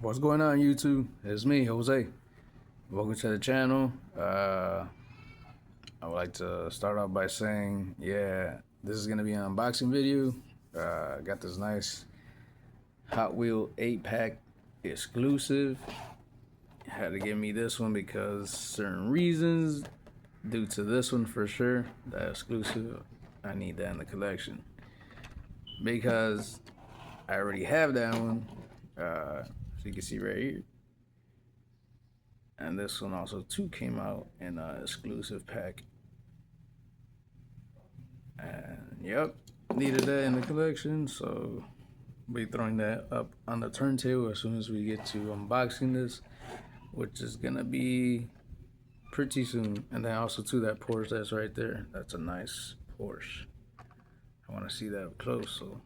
What's going on, YouTube? It's me, Jose. Welcome to the channel. I would like to start off by saying, this is gonna be an unboxing video. Got this nice Hot Wheel 8-pack exclusive. Had to give me this one because certain reasons, due to this one for sure, that exclusive, I need that in the collection. Because I already have that one. So you can see right here. And this one also too came out in an exclusive pack. And yep, needed that in the collection, so be throwing that up on the turntable as soon as we get to unboxing this, which is gonna be pretty soon. And then also too, that Porsche that's right there, that's a nice Porsche. I want to see that up close, so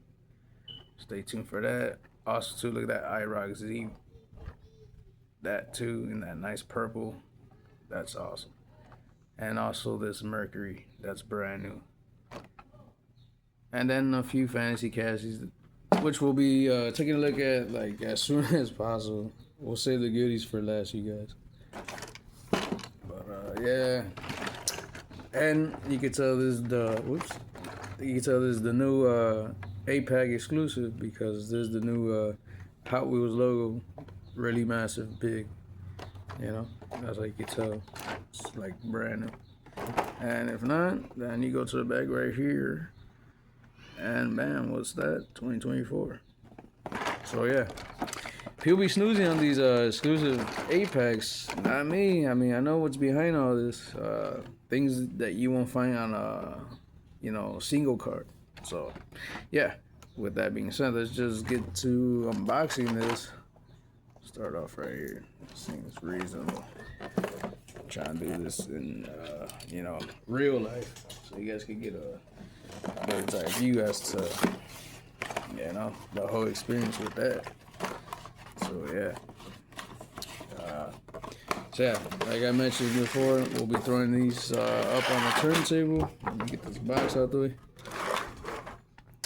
stay tuned for that. Also too, look at that IROC Z, that too, in that nice purple, that's awesome. And also this Mercury, that's brand new. And then a few fantasy caches, which we'll be taking a look at like as soon as possible. We'll save the goodies for last, you guys. But yeah, and you can tell this is the new 8-pack exclusive because this is the new Hot Wheels logo, really massive, big. You know, that's how you can tell. It's like brand new. And if not, then you go to the back right here. And bam, what's that? 2024. So yeah, people be snoozing on these exclusive 8-packs. Not me. I mean, I know what's behind all this. Things that you won't find on a single card. So yeah, with that being said, let's just get to unboxing this. Start off right here. Seems reasonable. Trying to do this in real life, so you guys can get a bird's eye view as to the whole experience with that. So yeah, like I mentioned before, we'll be throwing these up on the turntable. Let me get this box out the way.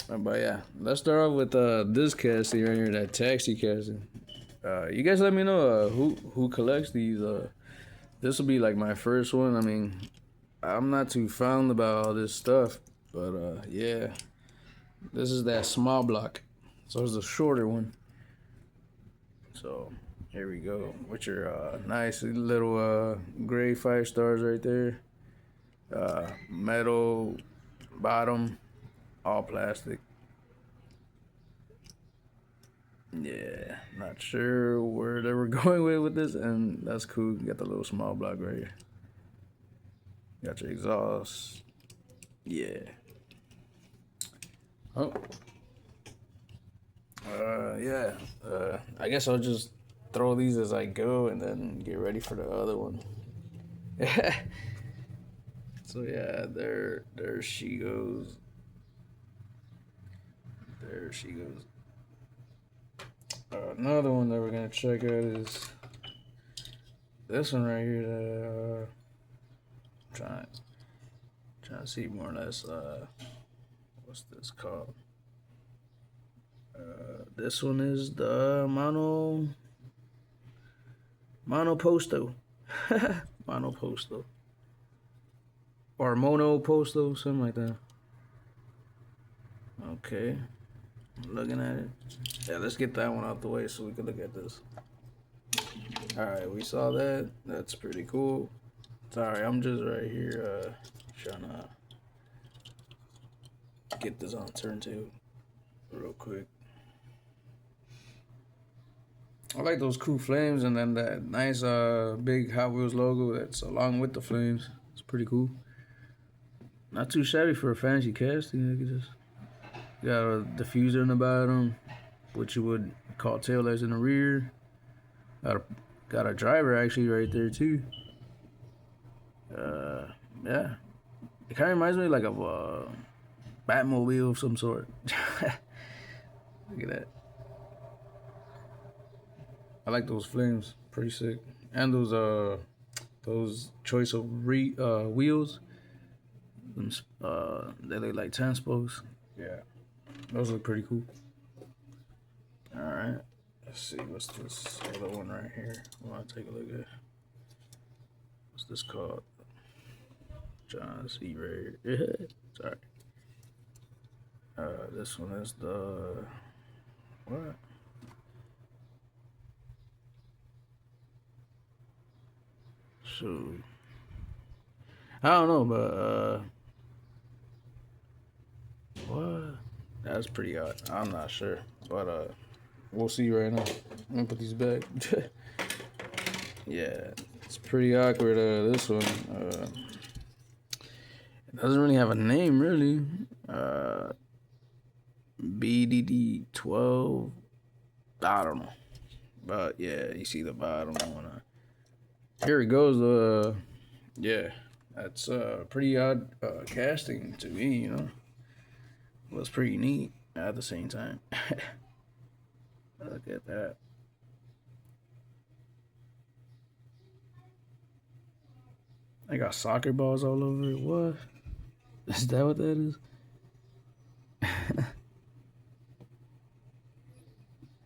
But yeah, let's start off with this casting right here, that taxi casting. You guys let me know who collects these. This will be like my first one. I mean, I'm not too fond about all this stuff, but yeah, this is that small block, so it's a shorter one. So here we go with your nice little gray 5 stars right there. Metal bottom, all plastic. Yeah, not sure where they were going with this, and that's cool. You got the little small block right here. Got your exhaust. Yeah. Oh. Yeah. I guess I'll just throw these as I go and then get ready for the other one. So yeah, there she goes. There she goes. Another one that we're gonna check out is this one right here. That trying to see more or less. What's this called? This one is the Monoposto, Monoposto, or Monoposto, something like that. Okay. Looking at it. Yeah, let's get that one out the way so we can look at this. Alright, we saw that. That's pretty cool. Sorry, I'm just right here trying to get this on turntable real quick. I like those cool flames and then that nice big Hot Wheels logo that's along with the flames. It's pretty cool. Not too shabby for a fancy casting. Look at this. Got a diffuser in the bottom, which you would call taillights in the rear. Got a driver actually right there too. Yeah, it kind of reminds me like of a Batmobile of some sort. Look at that. I like those flames, pretty sick, and those choice of wheels. They look like 10 spokes. Yeah. Those look pretty cool. Alright, Let's see, what's this other one right here? I want to take a look at. What's this called? John C. Ray. Sorry. This one is the what? Shoot. I don't know, but what? That's pretty odd. I'm not sure, but we'll see right now. I'm gonna put these back. Yeah, it's pretty awkward. This one. It doesn't really have a name, really. BDD12. I don't know, but yeah, you see the bottom one. Here it goes. Yeah, that's pretty odd casting to me. You know, it was pretty neat at the same time. Look at that. I got soccer balls all over it. What? Is that what that is? I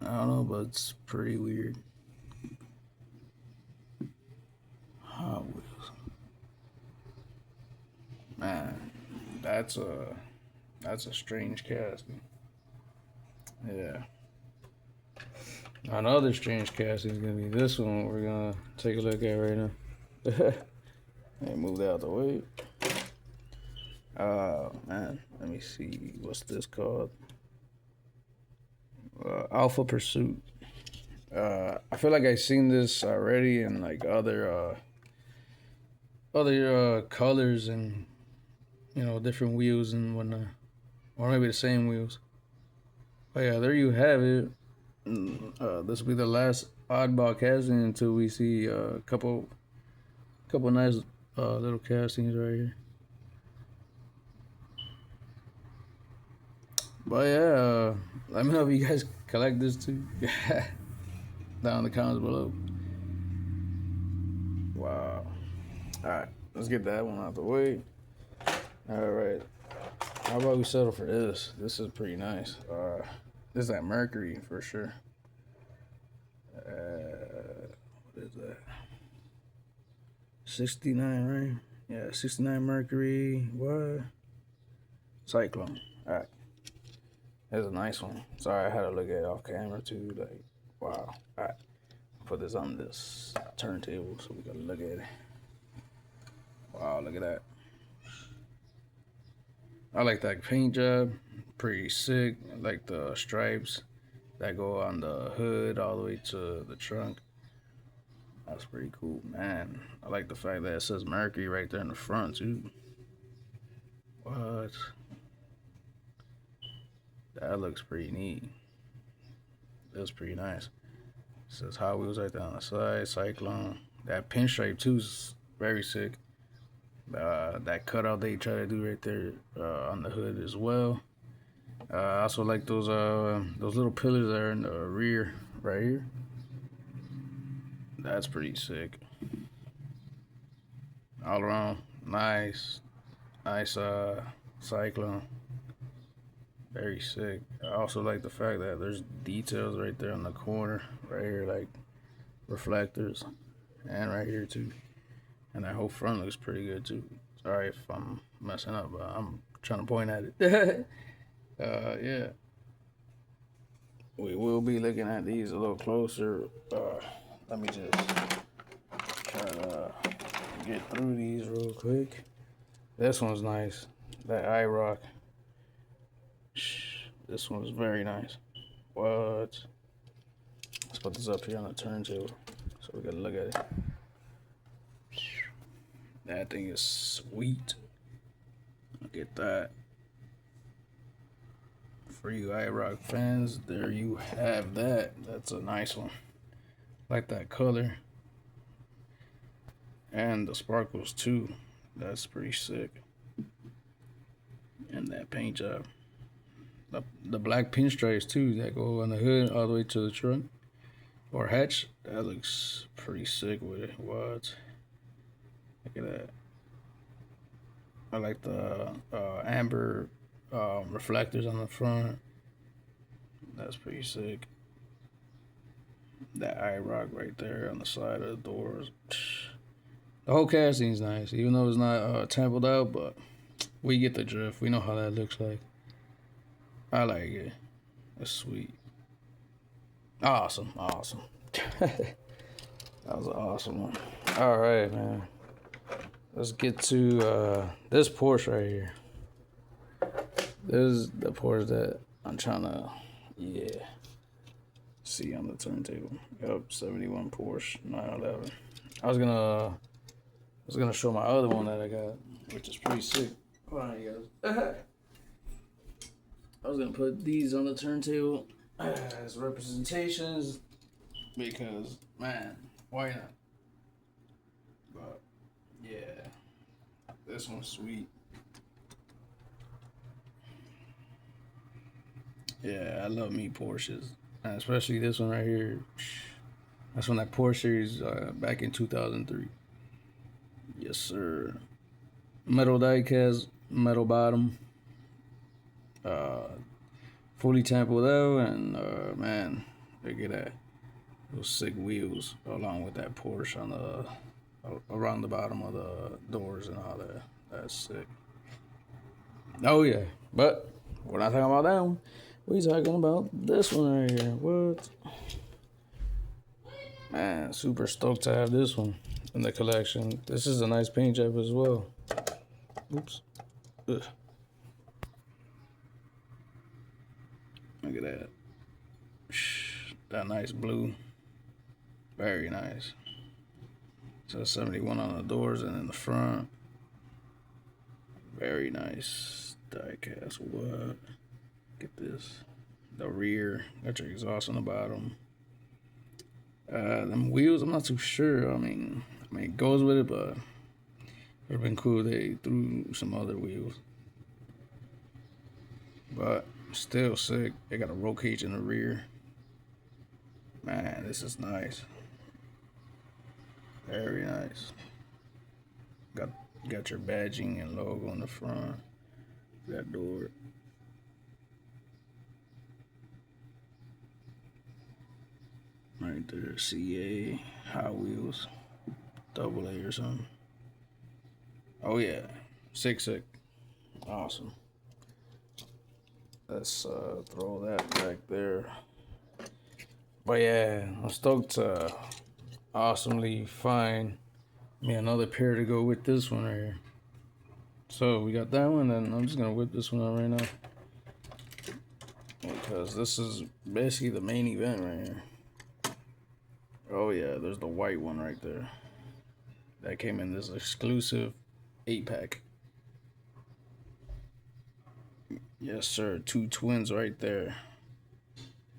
don't know, but it's pretty weird. Hot Wheels. Man, that's a strange casting. Yeah. Another strange casting is gonna be this one. We're gonna take a look at right now. And move that out the way. Oh man, let me see. What's this called? Alpha Pursuit. I feel like I've seen this already in like other colors and different wheels and whatnot, or maybe the same wheels. But yeah, there you have it. This will be the last oddball casting until we see a couple nice little castings right here. But yeah, let me know if you guys collect this too. Down in the comments below. Wow. Alright, let's get that one out the way. Alright. How about we settle for this? This is pretty nice. This is that Mercury for sure. What is that? 69, right? Yeah, 69 Mercury. What? Cyclone. Alright. That's a nice one. Sorry, I had to look at it off camera too. Like, wow. Alright. Put this on this turntable so we can look at it. Wow, look at that. I like that paint job. Pretty sick. I like the stripes that go on the hood all the way to the trunk. That's pretty cool, man. I like the fact that it says Mercury right there in the front too. What? That looks pretty neat. That's pretty nice. It says Hot Wheels right there on the side. Cyclone. That pinstripe too is very sick. That cutout they try to do right there on the hood as well. I also like those little pillars that are in the rear right here. That's pretty sick. All around, nice Cyclone. Very sick. I also like the fact that there's details right there in the corner, right here, like reflectors, and right here too. And that whole front looks pretty good too. Sorry if I'm messing up, but I'm trying to point at it. Yeah. We will be looking at these a little closer. Let me just try to get through these real quick. This one's nice. That IROC. This one's very nice. What? Let's put this up here on the turntable so we can look at it. That thing is sweet. Look at that. For you IROC fans, there you have that. That's a nice one. Like that color. And the sparkles too. That's pretty sick. And that paint job. The black pinstripes too that go on the hood all the way to the trunk or hatch. That looks pretty sick with it. What? Look at that. I like the amber reflectors on the front. That's pretty sick. That IROC right there on the side of the doors. The whole casting's nice, even though it's not templed out, but we get the drift. We know how that looks like. I like it. It's sweet. Awesome. That was an awesome one. All right, man. Let's get to this Porsche right here. This is the Porsche that I'm trying to, see on the turntable. Yup, 71 Porsche 911. I was gonna show my other one that I got, which is pretty sick. Hold on, you guys. I was gonna put these on the turntable as representations because, man, why not? But yeah, this one's sweet. Yeah, I love me Porsches, and especially this one right here. That's from that Porsche series back in 2003. Yes, sir. Metal diecast, metal bottom, fully tempered out, and man, look at that. Those sick wheels along with that Porsche on the around the bottom of the doors and all that. That's sick. Oh yeah, but we're not talking about that one. We're talking about this one right here. What? Man, super stoked to have this one in the collection. This is a nice paint job as well. Oops. Ugh. Look at that. That nice blue. Very nice. So 71 on the doors and in the front. Very nice. Diecast. What? Get this. The rear. Got your exhaust on the bottom. Them wheels, I'm not too sure. I mean, it goes with it, but it would have been cool if they threw some other wheels. But still sick. They got a roll cage in the rear. Man, this is nice. Very nice. Got your badging and logo on the front. That door. Right there, CA, Hot Wheels, double A or something. Oh yeah, sick. Awesome. Let's throw that back there. But yeah, I'm stoked to awesomely find me another pair to go with this one right here. So we got that one, and I'm just gonna whip this one out right now because this is basically the main event right here. Oh yeah, there's the white one right there. That came in this exclusive 8-pack. Yes, sir. 2 twins right there.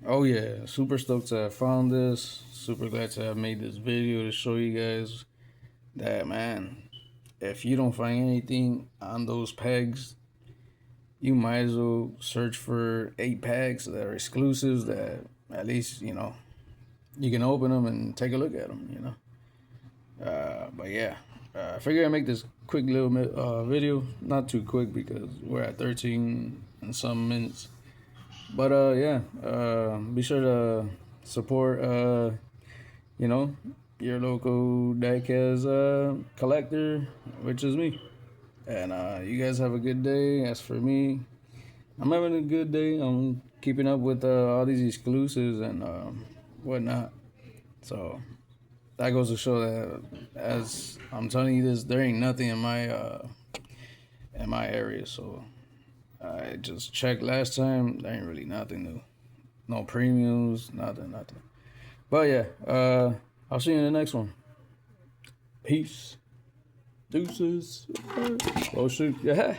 Oh yeah, super stoked to have found this. Super glad to have made this video to show you guys that, man, if you don't find anything on those pegs, you might as well search for 8-packs that are exclusives that at least, you can open them and take a look at them, But yeah, I figured I'd make this quick little video. Not too quick because we're at 13 and some minutes. But yeah, be sure to support, your local diecast collector, which is me. And you guys have a good day. As for me, I'm having a good day. I'm keeping up with all these exclusives and whatnot. So that goes to show that, as I'm telling you this, there ain't nothing in my area. So I just checked last time. There ain't really nothing new. No premiums, nothing. But yeah, I'll see you in the next one. Peace. Deuces. Oh shoot. Yeah.